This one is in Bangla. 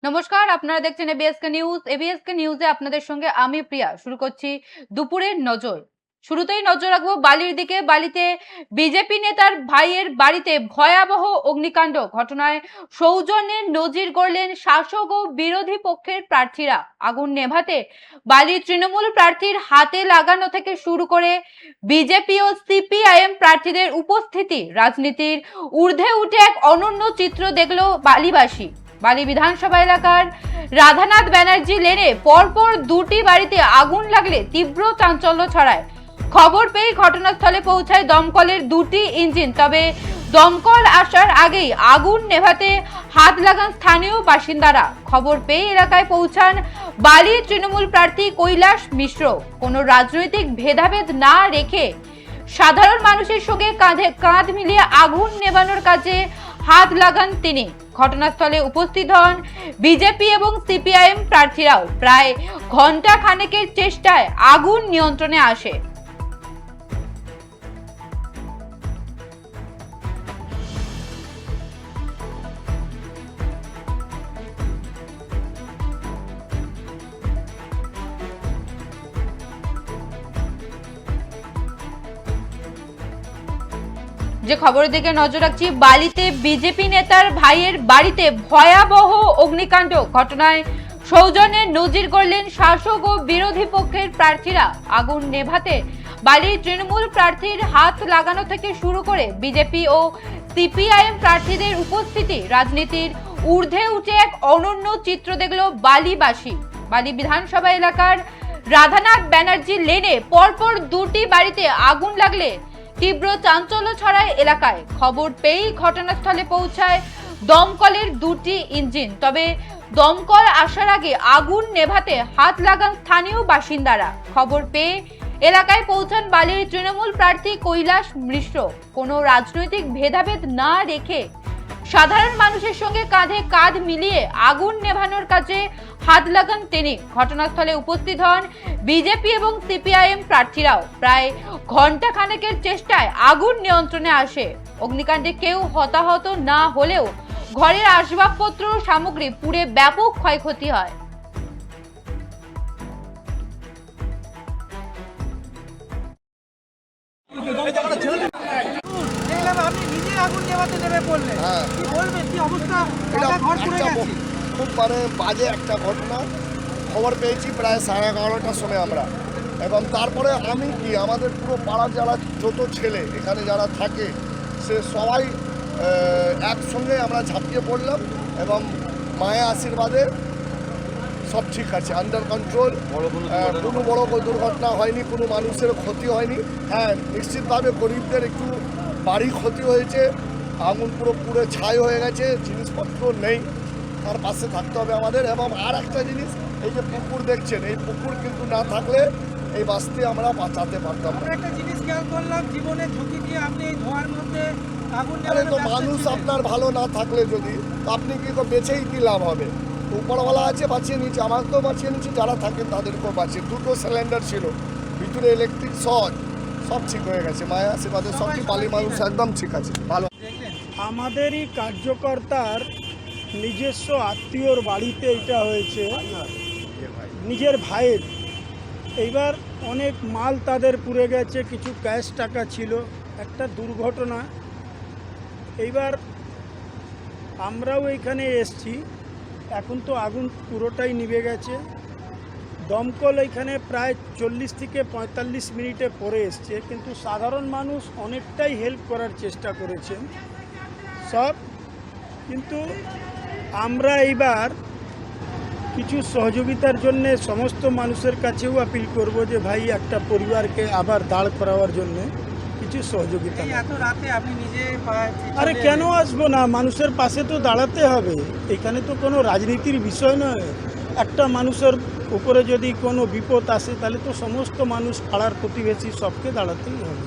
নমস্কার, আপনারা দেখছেন এবিএসকে নিউজ। এবিএসকে নিউজে আপনাদের সঙ্গে আমি প্রিয়া। শুরু করছি দুপুরের নজর। শুরুতেই নজর রাখবো বালির দিকে। বালিতে বিজেপি নেতার ভাইয়ের বাড়িতে ভয়াবহ অগ্নিকাণ্ড ঘটনায় সৌজন্যের নজির গড়লেন শাসক ও বিরোধী পক্ষের প্রার্থীরা। আগুন নেভাতে বালির তৃণমূল প্রার্থীর হাতে লাগানো থেকে শুরু করে বিজেপি ও সিপিআইএম প্রার্থীদের উপস্থিতি রাজনীতির ঊর্ধ্বে উঠে এক অনন্য চিত্র দেখল বালিবাসী। বালি বিধানসভা এলাকার রাধানাথ ব্যানার্জি লেনে পরপর দুটি বাড়িতে আগুন লাগলে তীব্র চাঞ্চল্য ছড়ায়। খবর পেয়ে ঘটনাস্থলে পৌঁছায় দমকলের দুটি ইঞ্জিন। তবে দমকল আসার আগেই আগুন নেভাতে হাত লাগান স্থানীয় বাসিন্দারা। খবর পেয়ে এলাকায় পৌঁছান বালির তৃণমূল প্রার্থী কৈলাস মিশ্র। কোনো রাজনৈতিক ভেদাভেদ না রেখে সাধারণ মানুষের সঙ্গে কাঁধে কাঁধ মিলিয়ে আগুন নেভানোর কাজে হাত লাগান তিনি। ঘটনাস্থলে উপস্থিত হন বিজেপি এবং সিপিআইএম প্রার্থীরাও। প্রায় ঘন্টা খানেকের চেষ্টায় আগুন নিয়ন্ত্রণে আসে। যে খবরের দিকে নজর রাখছি, বালিতে বিজেপি নেতার ভাইয়ের বাড়িতে ভয়াবহ অগ্নিকাণ্ড ঘটনায় সৌজন্যের নজির গড়লেন শাসক ও বিরোধী পক্ষের প্রার্থীরা। আগুন নেভাতে বালির তৃণমূল প্রার্থীর হাত লাগানো থেকে শুরু করে বিজেপি ও সিপিআইএম প্রার্থীদের উপস্থিতি রাজনীতির ঊর্ধ্বে উঠে এক অনন্য চিত্র দেখল বালিবাসী। বালি বিধানসভা এলাকার রাধানাথ ব্যানার্জি লেনে পরপর দুটি বাড়িতে আগুন লাগলে তীব্র চাঞ্চল্য ছড়ায় এলাকায়। খবর পেয়েই ঘটনাস্থলে পৌঁছায় দমকলের দুটি ইঞ্জিন। তবে দমকল আসার আগে আগুন নেভাতে হাত লাগান স্থানীয় বাসিন্দারা। খবর পেয়ে এলাকায় পৌঁছান বালির তৃণমূল প্রার্থী কৈলাস মিশ্র। কোনো রাজনৈতিক ভেদাভেদ না রেখে সাধারণ মানুষের সঙ্গে কাঁধে কাঁধ মিলিয়ে আগুন নেভানোর কাজে হাত লাগান তিনি। ঘটনাস্থলে উপস্থিত হন বিজেপি এবং সিপিআইএম প্রার্থীরাও। প্রায় ঘন্টা খানেকের চেষ্টায় আগুন নিয়ন্ত্রণে আসে। অগ্নিকাণ্ডে কেউ হতাহত না হলেও ঘরের আসবাবপত্র সামগ্রী পুড়ে ব্যাপক ক্ষয়ক্ষতি হয়। খুব বাজে একটা ঘটনা খবর পেয়েছি প্রায় 11:30টার সময় আমরা, এবং তারপরে আমি কি আমাদের পুরো পাড়ার যারা ছোট ছেলে এখানে যারা থাকে সে সবাই একসঙ্গে আমরা ঝাঁপিয়ে পড়লাম, এবং মায়ের আশীর্বাদে সব ঠিক আছে, আন্ডার কন্ট্রোল। কোনো বড় দুর্ঘটনা হয়নি, কোনো মানুষের ক্ষতি হয়নি। হ্যাঁ, নিশ্চিতভাবে গরিবদের একটু বাড়ি ক্ষতি হয়েছে, আগুন পুরো পুরো ছাই হয়ে গেছে, জিনিসপত্র নেই, তার পাশে থাকতে হবে আমাদের। এবং আর একটা জিনিস, এই যে পুকুর দেখছেন, এই পুকুর কিন্তু না থাকলে এই বাস্তি আমরা বাঁচাতে পারতাম না। একটা জিনিস খেয়াল করলাম, জীবনের ঝুঁকি দিয়ে আপনি এই ধোঁয়ার মধ্যে আগুন তো মানুষ আপনার ভালো না থাকলে যদি আপনি কি বেঁচেই কি লাভ হবে? উপরওয়ালা আছে, বাঁচিয়ে নিচ্ছে, আমাকেও বাঁচিয়ে নিচ্ছে, যারা থাকে তাদেরকেও বাঁচিয়ে। দুটো সিলিন্ডার ছিল, ভিতরে ইলেকট্রিক সব ঠিক হয়ে গেছে, মায়া আশীর্বাদে সব কি বালি মানুষ একদম ঠিক আছে, ভালো। আমাদেরই কার্যকর্তার নিজস্ব আত্মীয়র বাড়িতে এটা হয়েছে, নিজের ভাইয়ের। এইবার অনেক মাল তাদের পুড়ে গেছে, কিছু ক্যাশ টাকা ছিল, একটা দুর্ঘটনা। এইবার আমরাও এখানে এসছি, এখন তো আগুন পুরোটাই নিভে গেছে। দমকল এখানে প্রায় 40 থেকে 45 মিনিটে পরে এসছে, কিন্তু সাধারণ মানুষ অনেকটাই হেল্প করার চেষ্টা করেছেন সব। কিন্তু আমরা এইবার কিছু সহযোগিতার জন্য সমস্ত মানুষের কাছেও আপিল করব যে ভাই একটা পরিবারকে আবার দাঁড় করাবার জন্য কিছু সহযোগিতা। এত রাতে আপনি নিজে আরে কেন আসবো না, মানুষের পাশে তো দাঁড়াতে হবে। এখানে তো কোনো রাজনীতির বিষয় নয়। একটা মানুষের উপরে যদি কোনো বিপদ আসে তাহলে তো সমস্ত মানুষ পাড়ার প্রতিবেশী সবকে দাঁড়াতেই হবে।